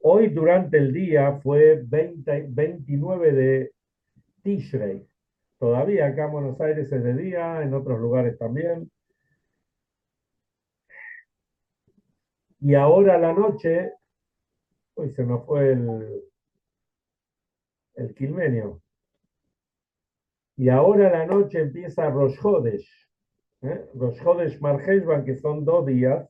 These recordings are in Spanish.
Hoy durante el día fue 29 de Tishrei. Todavía acá en Buenos Aires es de día, en otros lugares también. Y ahora a la noche, uy, se nos fue el quilmenio. Y ahora a la noche empieza Rosh Hodesh. Rosh Hodesh Mar Heshvan, que son 2 días.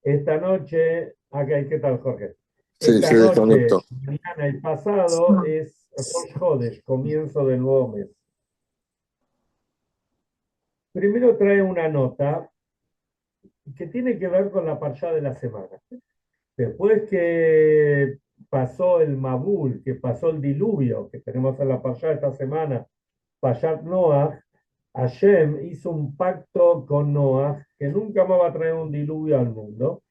Esta noche, acá, ¿qué tal, Jorge? Sí, Esta se noche, desconectó. mañana y pasado es Rosh Hodesh, comienzo del nuevo mes. Primero trae una nota que tiene que ver con la parshá de la semana. Después que pasó el Mabul, que pasó el diluvio, que tenemos en la parshá esta semana, Pashat Noach, Hashem hizo un pacto con Noach que nunca más va a traer un diluvio al mundo.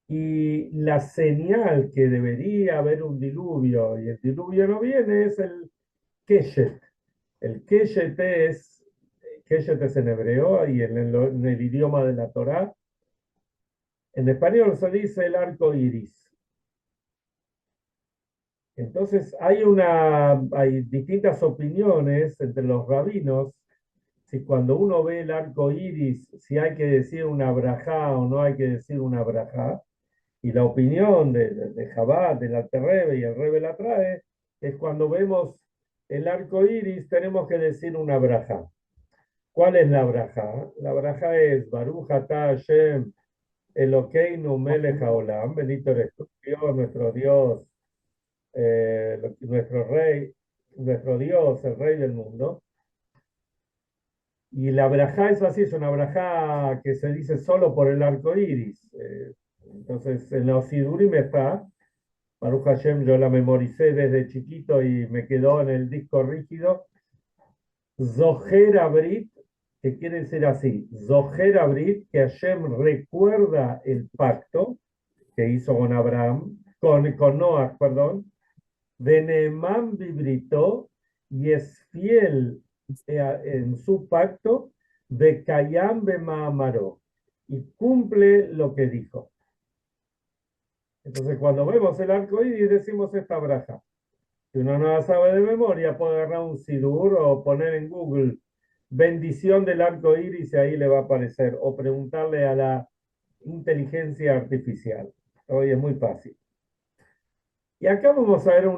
Y la señal que debería haber un diluvio y el diluvio no viene es el Keshet. El Keshet es en hebreo y en el idioma de la Torá. En español se dice el arco iris. Entonces hay distintas opiniones entre los rabinos si cuando uno ve el arco iris, si hay que decir una brajá o no hay que decir una brajá. Y la opinión de Chabad, del Alter Rebbe y el Rebbe la trae, es cuando vemos el arco iris tenemos que decir una brajá. ¿Cuál es la brajá? La brajá es Baruch atah Hashem Elokeinu melech haolam, bendito eres tú, Dios, nuestro Dios, nuestro Rey, nuestro Dios, el Rey del mundo. Y la brajá es así, es una brajá que se dice solo por el arco iris. Entonces, en la Sidurim está, Baruch Hashem, yo la memoricé desde chiquito y me quedó en el disco rígido. Zoher Abrit, que quiere decir así, Zoher Abrit, que Hashem recuerda el pacto que hizo con Abraham, con Noah, perdón, de Neemán Bibritó, y es fiel en su pacto, de Kayam Bemaamaró, y cumple lo que dijo. Entonces, cuando vemos el arco iris, decimos esta braja. Si uno no la sabe de memoria, puede agarrar un sidur o poner en Google bendición del arco iris y ahí le va a aparecer. O preguntarle a la inteligencia artificial. Hoy es muy fácil. Y acá vamos a ver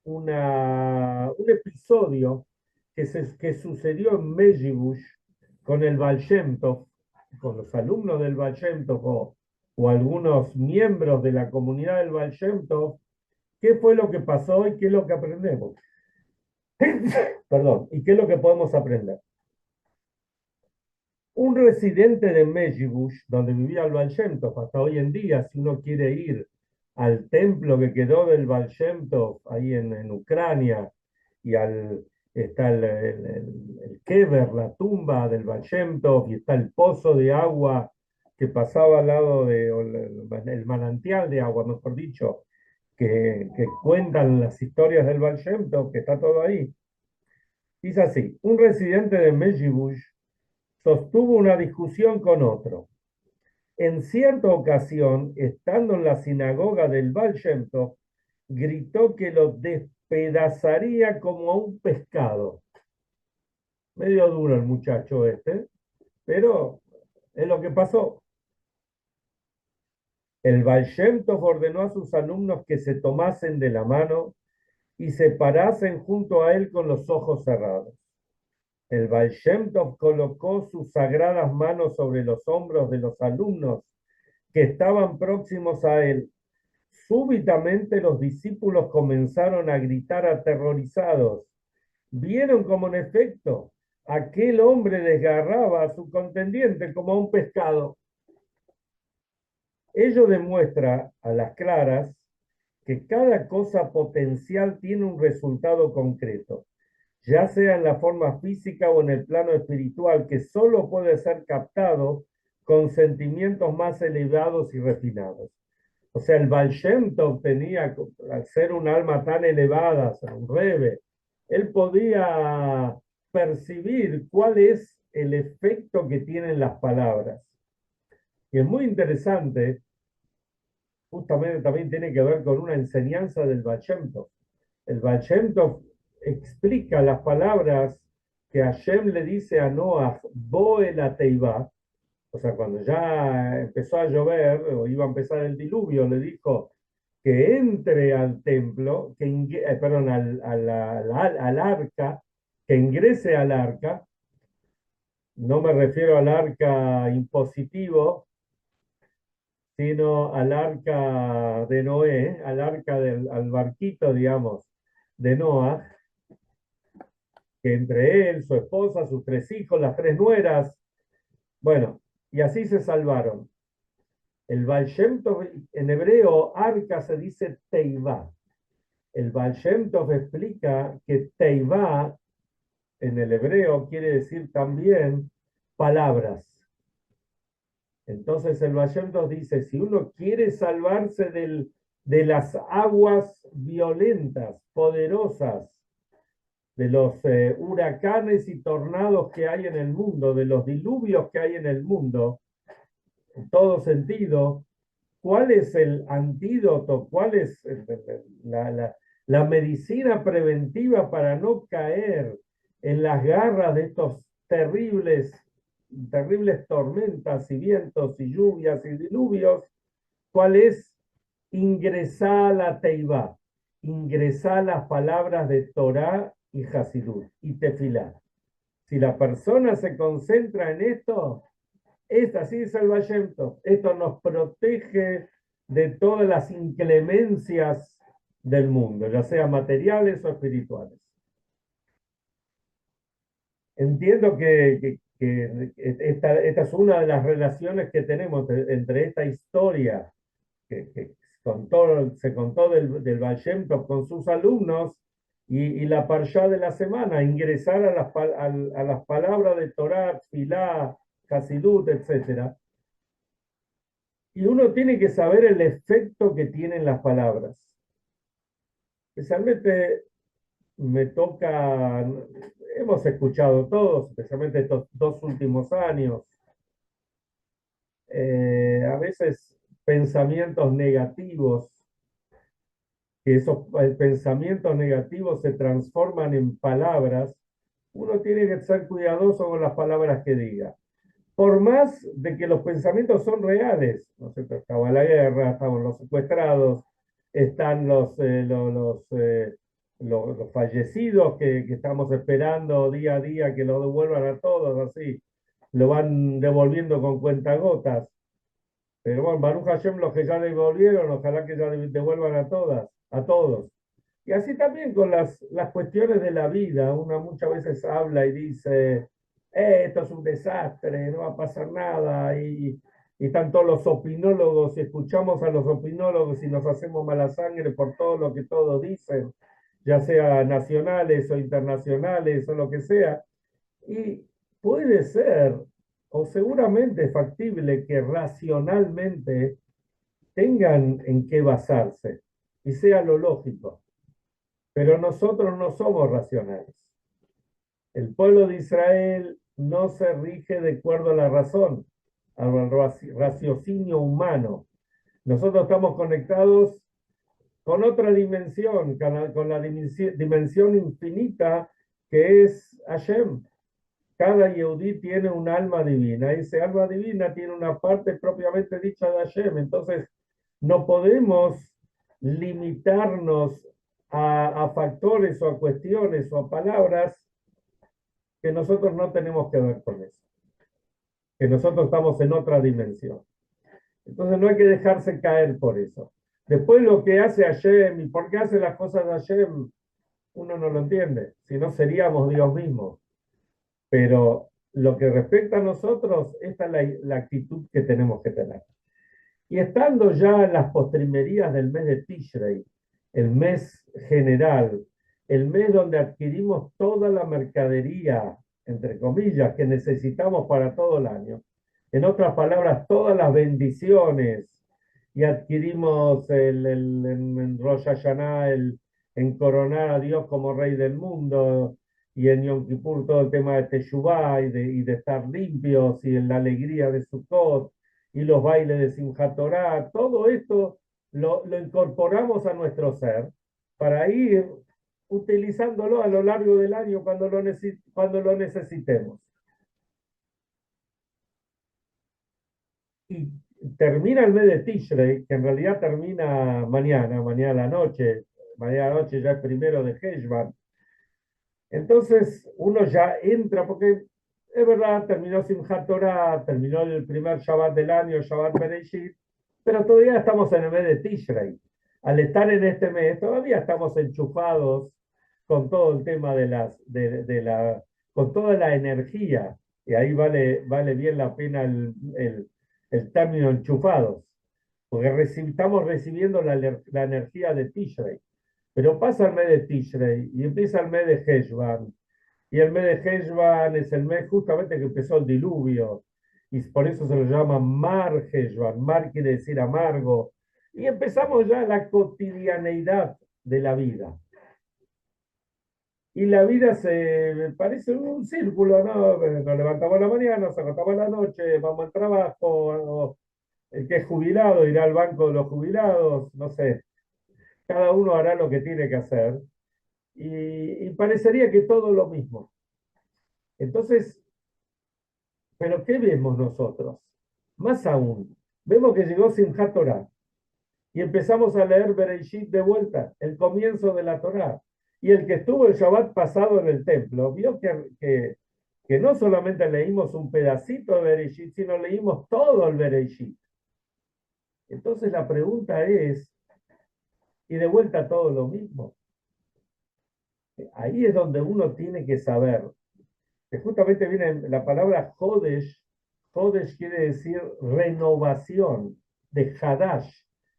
un episodio que sucedió en Medjugorje con el Baal Shem Tov, con los alumnos del Baal Shem Tov o algunos miembros de la comunidad del Baal Shem Tov. ¿Qué fue lo que pasó y qué es lo que aprendemos? Perdón, ¿y qué es lo que podemos aprender? Un residente de Medjugorje, donde vivía el Baal Shem Tov, hasta hoy en día, si uno quiere ir al templo que quedó del Baal Shem Tov, ahí en Ucrania, y está el Kever, la tumba del Baal Shem Tov, y está el pozo de agua que pasaba al lado el manantial de agua, mejor dicho, que cuentan las historias del Baal Shem Tov, que está todo ahí. Dice así, un residente de Medjugorje sostuvo una discusión con otro. En cierta ocasión, estando en la sinagoga del Baal Shem Tov, gritó que lo despedazaría como a un pescado. Medio duro el muchacho este, pero es lo que pasó. El Baal Shem Tov ordenó a sus alumnos que se tomasen de la mano y se parasen junto a él con los ojos cerrados. El Baal Shem Tov colocó sus sagradas manos sobre los hombros de los alumnos que estaban próximos a él. Súbitamente los discípulos comenzaron a gritar aterrorizados. Vieron como en efecto aquel hombre desgarraba a su contendiente como a un pescado. Ello demuestra a las claras que cada cosa potencial tiene un resultado concreto, ya sea en la forma física o en el plano espiritual, que solo puede ser captado con sentimientos más elevados y refinados. O sea, el Baal Shem Tov tenía, al ser un alma tan elevada, ser un rebe, él podía percibir cuál es el efecto que tienen las palabras. Y es muy interesante justamente también tiene que ver con una enseñanza del Baal Shem Tov. El Baal Shem Tov explica las palabras que Hashem le dice a Noah, Boe la Teibá, o sea, cuando ya empezó a llover o iba a empezar el diluvio, le dijo que entre al templo, perdón, al arca, que ingrese al arca. No me refiero al arca impositivo, sino al arca de Noé, al barquito, digamos, de Noah, que entre él, su esposa, sus tres hijos, las tres nueras, bueno, y así se salvaron. El Baal Shem Tov, en hebreo, arca se dice teivá. El Baal Shem Tov explica que teivá en el hebreo quiere decir también palabras. Entonces el Baal Shem Tov dice, si uno quiere salvarse de las aguas violentas, poderosas, de los huracanes y tornados que hay en el mundo, de los diluvios que hay en el mundo, en todo sentido, ¿cuál es el antídoto? ¿Cuál es la medicina preventiva para no caer en las garras de estos terribles tormentas y vientos y lluvias y diluvios? ¿Cuál es? Ingresar a la Teibá, ingresar las palabras de Torá y Hasidut y Tefilá. Si la persona se concentra en esto, así es el Baal Shem Tov. Esto nos protege de todas las inclemencias del mundo, ya sea materiales o espirituales. Entiendo que esta es una de las relaciones que tenemos entre esta historia que se contó del Baal Shem Tov con sus alumnos y la parshá de la semana, ingresar a las palabras de Torah, Tfilá, Hasidut, etc. Y uno tiene que saber el efecto que tienen las palabras. Especialmente me toca, hemos escuchado todos, especialmente estos 2 últimos años, a veces pensamientos negativos, que esos pensamientos negativos se transforman en palabras. Uno tiene que ser cuidadoso con las palabras que diga. Por más de que los pensamientos son reales, ¿no es cierto? Estaba la guerra, estaban los secuestrados, están los fallecidos que estamos esperando día a día que lo devuelvan a todos, así, lo van devolviendo con cuentagotas. Pero bueno, Baruch Hashem, los que ya devolvieron, ojalá que ya devuelvan a todos. Y así también con las cuestiones de la vida, uno muchas veces habla y dice, esto es un desastre, no va a pasar nada, y están todos los opinólogos, y escuchamos a los opinólogos y nos hacemos mala sangre por todo lo que todos dicen, ya sea nacionales o internacionales o lo que sea. Y puede ser, o seguramente es factible que racionalmente tengan en qué basarse y sea lo lógico. Pero nosotros no somos racionales. El pueblo de Israel no se rige de acuerdo a la razón, al raciocinio humano. Nosotros estamos conectados con otra dimensión, con la dimensión infinita que es Hashem. Cada Yehudí tiene un alma divina, y ese alma divina tiene una parte propiamente dicha de Hashem. Entonces, no podemos limitarnos a factores o a cuestiones o a palabras que nosotros no tenemos que ver con eso, que nosotros estamos en otra dimensión. Entonces no hay que dejarse caer por eso. Después lo que hace Hashem y por qué hace las cosas de Hashem, uno no lo entiende, si no seríamos Dios mismo. Pero lo que respecta a nosotros, esta es la actitud que tenemos que tener. Y estando ya en las postrimerías del mes de Tishrei, el mes general, el mes donde adquirimos toda la mercadería, entre comillas, que necesitamos para todo el año, en otras palabras, todas las bendiciones, y adquirimos en Rosh Hashanah en coronar a Dios como Rey del mundo, y en Yom Kippur todo el tema de Teshuvah y de estar limpios, y en la alegría de Sukkot, y los bailes de Simchat Torah, todo esto lo incorporamos a nuestro ser para ir utilizándolo a lo largo del año cuando lo necesitemos. Y termina el mes de Tishrei, que en realidad termina mañana a la noche. Mañana a la noche ya es primero de Heshvan. Entonces uno ya entra, porque es verdad, terminó Simchat Torah, terminó el primer Shabbat del año, Shabbat Bereshit, pero todavía estamos en el mes de Tishrei. Al estar en este mes, todavía estamos enchufados con todo el tema con toda la energía, y ahí vale bien la pena el término enchufados, porque estamos recibiendo la energía de Tishrei. Pero pasa el mes de Tishrei y empieza el mes de Heshvan. Y el mes de Heshvan es el mes justamente que empezó el diluvio. Y por eso se lo llama Mar Heshvan. Mar quiere decir amargo. Y empezamos ya la cotidianeidad de la vida. Y la vida se parece un círculo, ¿no? Nos levantamos a la mañana, nos acostamos a la noche, vamos al trabajo. El que es jubilado irá al banco de los jubilados, no sé. Cada uno hará lo que tiene que hacer. Y parecería que todo lo mismo. Entonces, ¿pero qué vemos nosotros? Más aún, vemos que llegó Simchat Torah y empezamos a leer Bereshit de vuelta, el comienzo de la Torah. Y el que estuvo el Shabbat pasado en el templo, vio que no solamente leímos un pedacito de Bereshit, sino leímos todo el Bereshit. Entonces la pregunta es, y de vuelta todo lo mismo. Ahí es donde uno tiene que saber que justamente viene la palabra Hodesh. Hodesh quiere decir renovación, de Hadash,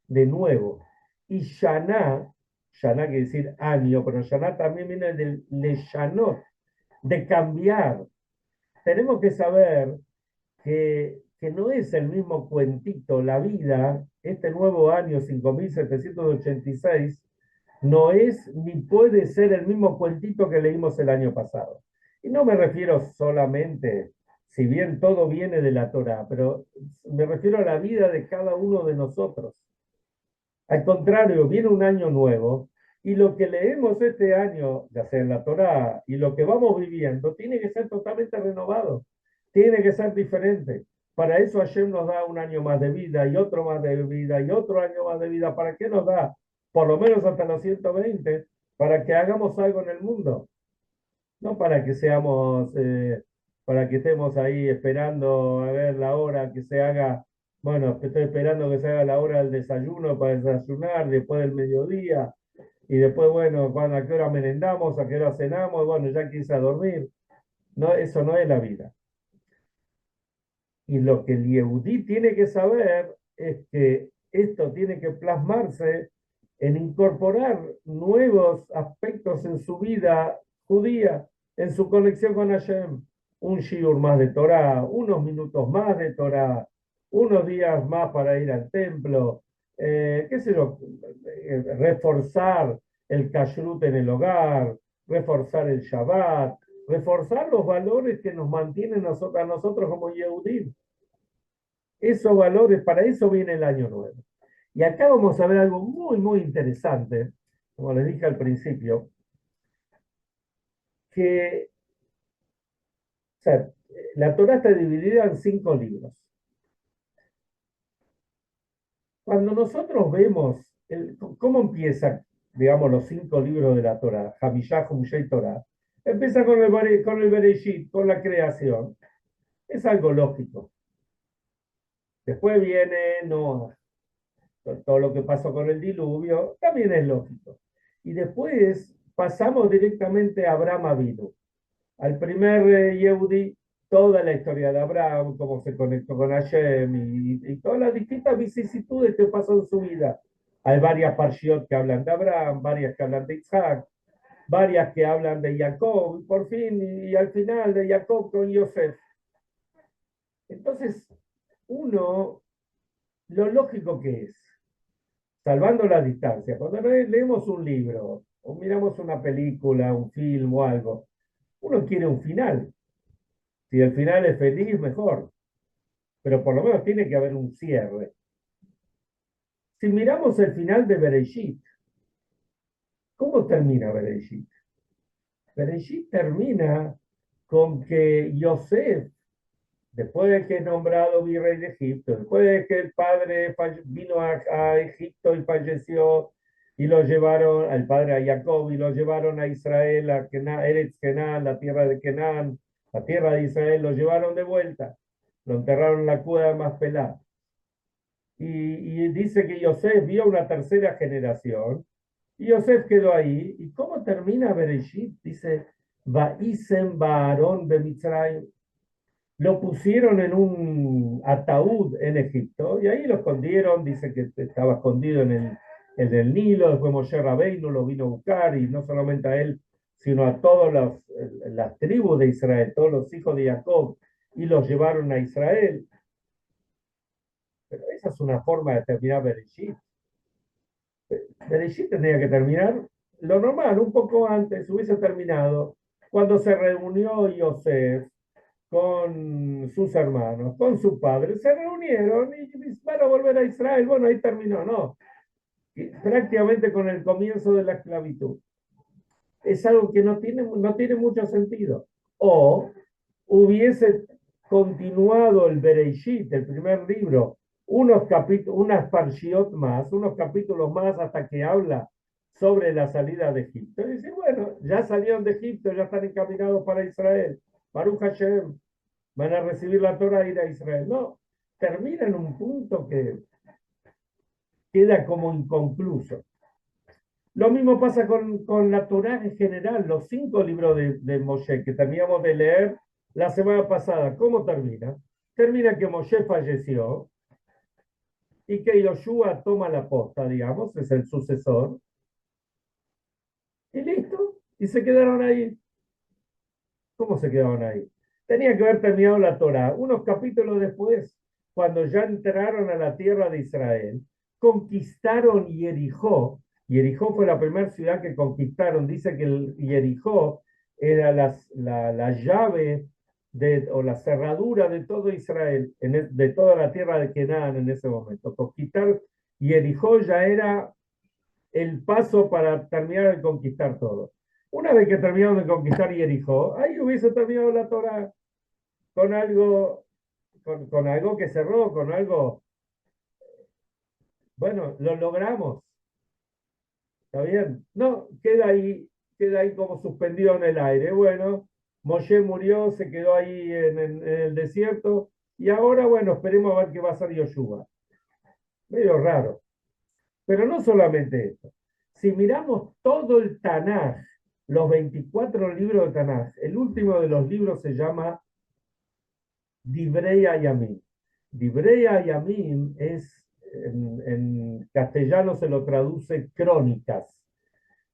de nuevo. Y Shana, Shana quiere decir año, pero Shana también viene del Leshanot, de cambiar. Tenemos que saber que no es el mismo cuentito, la vida, este nuevo año 5786, no es ni puede ser el mismo cuentito que leímos el año pasado. Y no me refiero solamente, si bien todo viene de la Torá, pero me refiero a la vida de cada uno de nosotros. Al contrario, viene un año nuevo y lo que leemos este año, ya sea en la Torá, y lo que vamos viviendo, tiene que ser totalmente renovado, tiene que ser diferente. Para eso Hashem nos da un año más de vida y otro más de vida y otro año más de vida. ¿Para qué nos da? Por lo menos hasta los 120, para que hagamos algo en el mundo, no para que para que estemos ahí esperando a ver la hora que se haga. Bueno, que estoy esperando que se haga la hora del desayuno para desayunar, después del mediodía, y después, bueno, a qué hora merendamos, a qué hora cenamos, bueno, ya quise a dormir. No, eso no es la vida. Y lo que el Yehudí tiene que saber es que esto tiene que plasmarse en incorporar nuevos aspectos en su vida judía, en su conexión con Hashem. Un shiur más de Torah, unos minutos más de Torah, unos días más para ir al templo, qué sé yo, reforzar el kashrut en el hogar, reforzar el Shabbat, reforzar los valores que nos mantienen a nosotros como Yehudim. Esos valores, para eso viene el año nuevo. Y acá vamos a ver algo muy interesante, como les dije al principio, que o sea, la Torah está dividida en 5 libros. Cuando nosotros vemos cómo empieza, digamos, los 5 libros de la Torah, Hamishah, Humshei Torah, empieza con el Bereshit, con la creación. Es algo lógico. Después viene Noah, todo lo que pasó con el diluvio, también es lógico. Y después pasamos directamente a Abraham Avinu, al primer Yehudi, toda la historia de Abraham, cómo se conectó con Hashem y todas las distintas vicisitudes que pasó en su vida. Hay varias parshiot que hablan de Abraham, varias que hablan de Isaac, varias que hablan de Jacob, y por fin, y al final de Jacob con Yosef. Entonces, uno, lo lógico que es, salvando la distancia, cuando leemos un libro o miramos una película, un film o algo, uno quiere un final. Si el final es feliz, mejor. Pero por lo menos tiene que haber un cierre. Si miramos el final de Bereshit, ¿cómo termina Bereshit? Bereshit termina con que Yosef, después de que es nombrado virrey de Egipto, después de que el padre vino a Egipto y falleció, y lo llevaron, al padre a Jacob, y lo llevaron a Israel, a Eretz Kenán, la tierra de Kenán, la tierra de Israel, lo llevaron de vuelta, lo enterraron en la cueva de Maspelah. Y dice que Yosef vio una tercera generación, y Yosef quedó ahí. ¿Y cómo termina Bereshit? Dice, Vaisem Baarón de Mitzrayim. Lo pusieron en un ataúd en Egipto y ahí lo escondieron. Dice que estaba escondido en el Nilo. Después Moshe Rabbeinu lo vino a buscar, y no solamente a él, sino a todas las tribus de Israel, todos los hijos de Jacob, y los llevaron a Israel. Pero esa es una forma de terminar Bereshit. Bereshit tendría que terminar lo normal, un poco antes, hubiese terminado cuando se reunió Yosef con sus hermanos, con su padre, se reunieron y van a volver a Israel. Bueno, ahí terminó, ¿no? Y prácticamente con el comienzo de la esclavitud. Es algo que no tiene mucho sentido. O hubiese continuado el Bereshit, el primer libro, unas parshiot más, unos capítulos más, hasta que habla sobre la salida de Egipto. Y dice, bueno, ya salieron de Egipto, ya están encaminados para Israel. Baruch Hashem, van a recibir la Torah e ir a Israel. No, termina en un punto que queda como inconcluso. Lo mismo pasa con la Torah en general, los 5 libros de Moshe que terminamos de leer la semana pasada. ¿Cómo termina? Termina que Moshe falleció y que Yoshua toma la posta, digamos, es el sucesor, y listo, y se quedaron ahí. ¿Cómo se quedaron ahí? Tenía que haber terminado la Torah unos capítulos después, cuando ya entraron a la tierra de Israel, conquistaron Jericó. Jericó fue la primera ciudad que conquistaron. Dice que Jericó era la llave o la cerradura de todo Israel, de toda la tierra de Canaán en ese momento. Conquistar Jericó ya era el paso para terminar de conquistar todo. Una vez que terminaron de conquistar Jericó, ahí hubiese terminado la Torah con algo, con algo que cerró, con algo, bueno, lo logramos, ¿está bien? No, queda ahí como suspendido en el aire. Bueno, Moshe murió, se quedó ahí en el desierto, y ahora, bueno, esperemos a ver qué va a hacer Yoshua. Medio raro. Pero no solamente esto. Si miramos todo el Tanaj, los 24 libros de Tanaj, el último de los libros se llama Divrei Hayamim. Divrei Hayamim es, en castellano se lo traduce crónicas.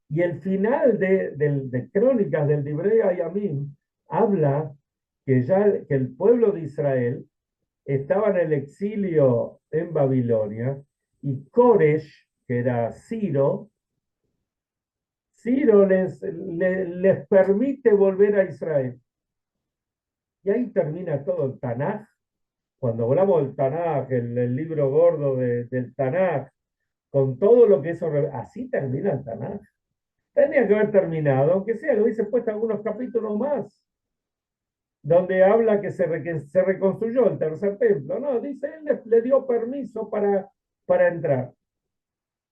Y el final de Crónicas del Divrei Hayamim habla que el pueblo de Israel estaba en el exilio en Babilonia, y Koresh, que era Ciro les permite volver a Israel. Y ahí termina todo el Tanaj. Cuando hablamos del Tanaj, el libro gordo del Tanaj, con todo lo que eso, así termina el Tanaj. Tenía que haber terminado, aunque sea, lo hubiese puesto algunos capítulos más, donde habla que se reconstruyó el tercer templo. No, dice, él le dio permiso para entrar.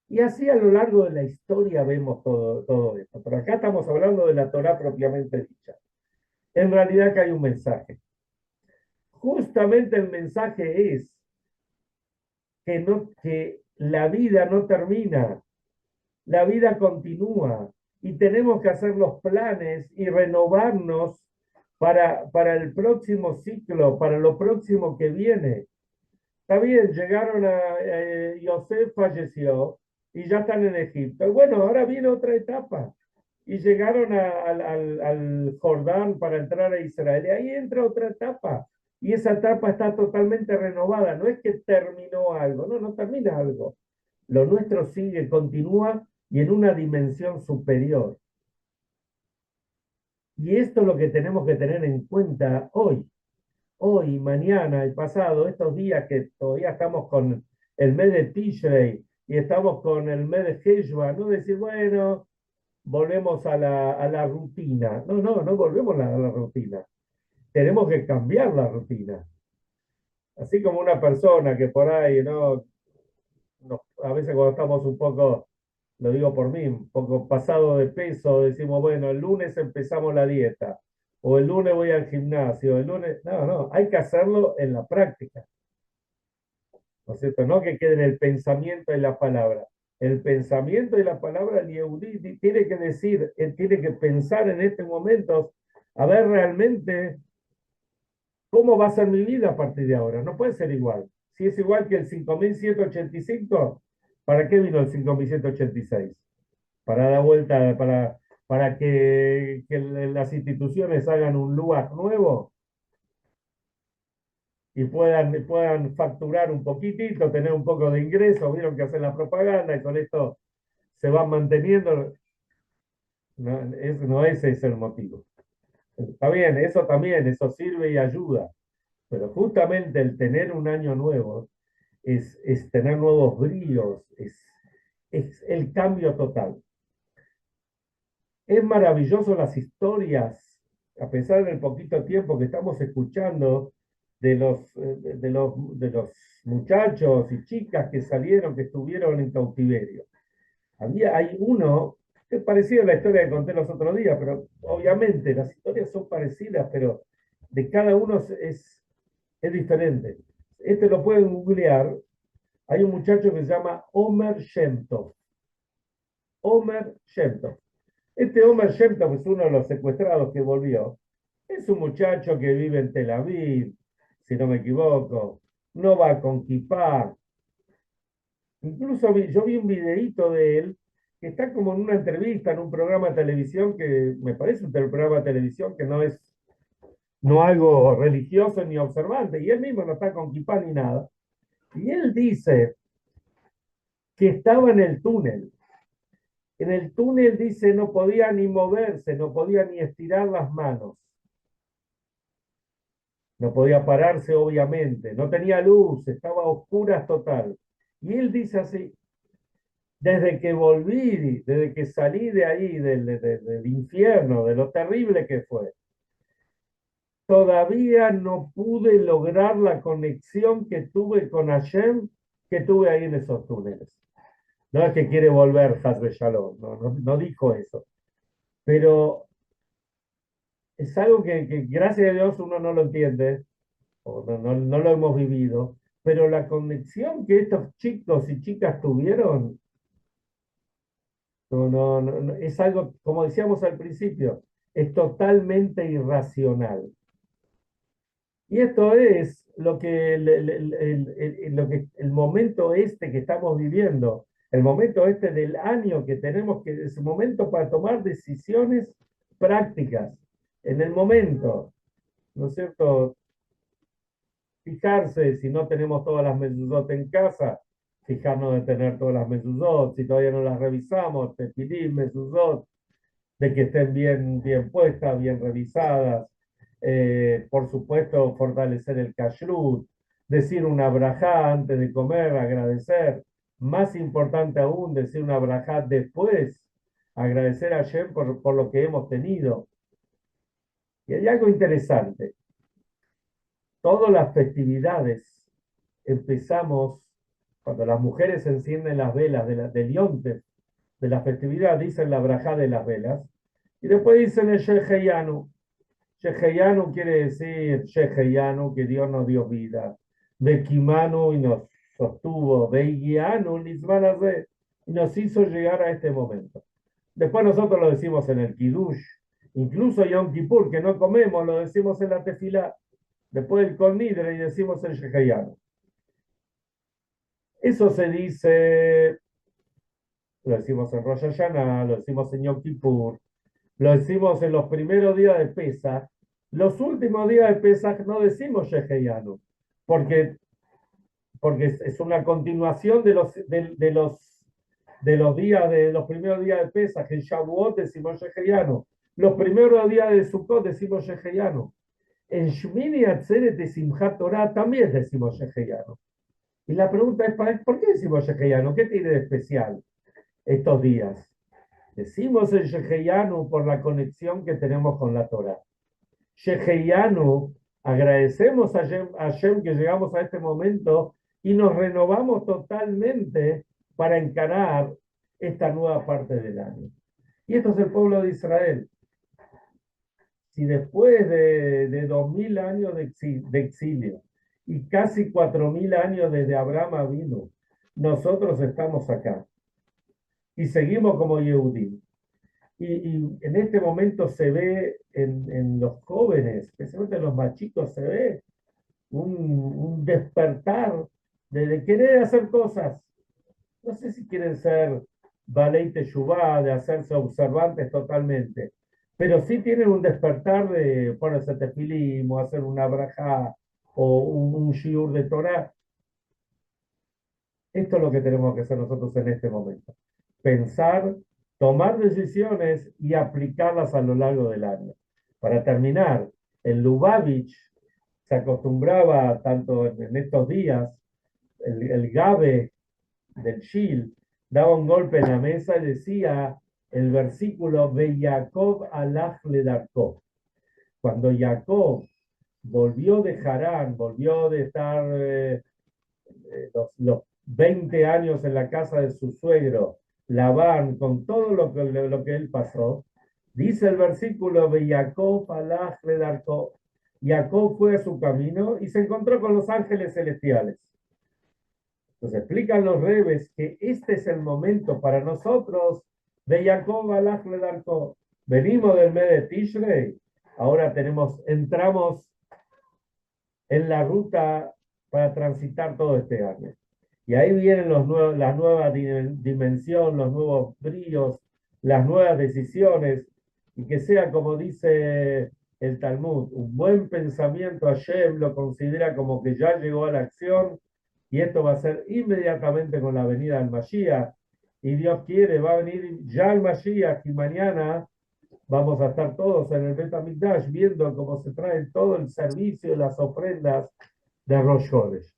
Y así a lo largo de la historia vemos todo esto. Pero acá estamos hablando de la Torá propiamente dicha. En realidad que hay un mensaje. Justamente el mensaje es que la vida no termina, la vida continúa, y tenemos que hacer los planes y renovarnos para el próximo ciclo, para lo próximo que viene. Está bien, llegaron Yosef falleció y ya están en Egipto. Bueno, ahora viene otra etapa. Y llegaron al Jordán para entrar a Israel. Y ahí entra otra etapa. Y esa etapa está totalmente renovada. No es que terminó algo, no termina algo. Lo nuestro sigue, continúa, y en una dimensión superior. Y esto es lo que tenemos que tener en cuenta hoy, mañana, el pasado, estos días que todavía estamos con el mes de Tishrei, y estamos con el mes de Heshvan, no decir, bueno, volvemos a la rutina. No, no, no volvemos a la rutina. Tenemos que cambiar la rutina. Así como una persona que por ahí, ¿no? A veces cuando estamos un poco, lo digo por mí, un poco pasado de peso, decimos, bueno, el lunes empezamos la dieta, o el lunes voy al gimnasio, el lunes, no, no, hay que hacerlo en la práctica, ¿no es cierto? No que quede en el pensamiento y la palabra. El pensamiento y la palabra, el Yehudí tiene que decir, él tiene que pensar en este momento, a ver realmente cómo va a ser mi vida a partir de ahora. No puede ser igual. Si es igual que el 5185, ¿para qué vino el 5186? Para dar vuelta, para que las instituciones hagan un lugar nuevo y puedan facturar un poquitito, tener un poco de ingreso, vieron que hacen la propaganda y con esto se van manteniendo. No, no ese es el motivo. Está bien, eso también, eso sirve y ayuda, pero justamente el tener un año nuevo es tener nuevos bríos, es el cambio total. Es maravilloso las historias, a pesar del poquito tiempo que estamos escuchando de los muchachos y chicas que salieron, que estuvieron en cautiverio. Hay uno que es parecido a la historia que conté los otros días, pero obviamente las historias son parecidas, pero de cada uno es diferente. Este lo pueden googlear. Hay un muchacho que se llama Omer Shem Tov. Omer Shem Tov. Este Omer Shem Tov es uno de los secuestrados que volvió. Es un muchacho que vive en Tel Aviv, si no me equivoco. No va con kipá. Incluso yo vi un videíto de él que está como en una entrevista en un programa de televisión que me parece un programa de televisión que no algo religioso ni observante. Y él mismo no está con kipá ni nada. Y él dice que estaba en el túnel. En el túnel dice no podía ni moverse, no podía ni estirar las manos. No podía pararse, obviamente. No tenía luz, estaba a oscuras total. Y él dice así, desde que volví, desde que salí de ahí, del infierno, de lo terrible que fue, todavía no pude lograr la conexión que tuve con Hashem, que tuve ahí en esos túneles. No es que quiere volver Hasbe Shalom, no dijo eso. Pero es algo que gracias a Dios uno no lo entiende, o no lo hemos vivido, pero la conexión que estos chicos y chicas tuvieron, es algo, como decíamos al principio, es totalmente irracional. Y esto es lo que el momento este que estamos viviendo, el momento este del año que tenemos, que es un momento para tomar decisiones prácticas, en el momento, ¿no es cierto? Fijarse si no tenemos todas las mezuzot en casa, fijarnos de tener todas las mezuzot, si todavía no las revisamos, tefilim, mezuzot, de que estén bien puestas, bien revisadas. Por supuesto, fortalecer el kashrut, decir una brajá antes de comer, agradecer. Más importante aún, decir una brajá después, agradecer a Hashem por lo que hemos tenido. Y hay algo interesante. Todas las festividades empezamos, cuando las mujeres encienden las velas del Yonte, de la festividad, dicen la brajá de las velas, y después dicen el Sheheyanu. Sheheyanu quiere decir Sheheyanu, que Dios nos dio vida. Bekimanu y nos sostuvo. Beigianu, Nizmanazé, y nos hizo llegar a este momento. Después nosotros lo decimos en el Kiddush, incluso Yom Kippur, que no comemos, lo decimos en la tefilá. Después del Kol Nidre y decimos el Sheheyanu. Eso se dice, lo decimos en Rosh Hashanah, lo decimos en Yom Kippur, lo decimos en los primeros días de Pesach. Los últimos días de Pesach no decimos Sheheyanu, porque, porque es una continuación de los días de los primeros días de Pesach. En Shavuot decimos Sheheyanu. Los primeros días de Sukkot decimos Sheheyanu. En Shmini Atzeret de Simchat Torah también decimos Sheheyanu. Y la pregunta es, ¿por qué decimos Sheheyanu? ¿Qué tiene de especial estos días? Decimos el Sheheyanu por la conexión que tenemos con la Torah. Sheheyanu, agradecemos a Hashem que llegamos a este momento y nos renovamos totalmente para encarar esta nueva parte del año. Y esto es el pueblo de Israel. Si después de 2000 años de exilio y casi 4000 años desde Abraham vino, nosotros estamos acá y seguimos como Yehudim. Y en este momento se ve en los jóvenes, especialmente en los más chicos, se ve un despertar de querer hacer cosas. No sé si quieren ser Balei Teshuvá, de hacerse observantes totalmente, pero sí tienen un despertar de ponerse tefilim o hacer una braja o un shiur de Torah. Esto es lo que tenemos que hacer nosotros en este momento. Pensar, tomar decisiones y aplicarlas a lo largo del año. Para terminar, en Lubavitch se acostumbraba, tanto en estos días, el Gabe del Shil daba un golpe en la mesa y decía el versículo de Jacob alach ledarkov. Cuando Jacob volvió de Harán, volvió de estar los 20 años en la casa de su suegro, Labán, con todo lo que él pasó, dice el versículo de Jacob alach ledarkov. Jacob fue a su camino y se encontró con los ángeles celestiales. Entonces explican los rebes que este es el momento para nosotros de Jacob alach ledarkov. Venimos del mes de Tishrei, ahora entramos en la ruta para transitar todo este año. Y ahí vienen la nueva dimensión, los nuevos bríos, las nuevas decisiones, y que sea como dice el Talmud, un buen pensamiento. Hashem lo considera como que ya llegó a la acción, y esto va a ser inmediatamente con la venida del Mashiach, y Dios quiere, va a venir ya el Mashiach, y mañana vamos a estar todos en el Bet HaMikdash viendo cómo se trae todo el servicio y las ofrendas de Rosh Chodesh.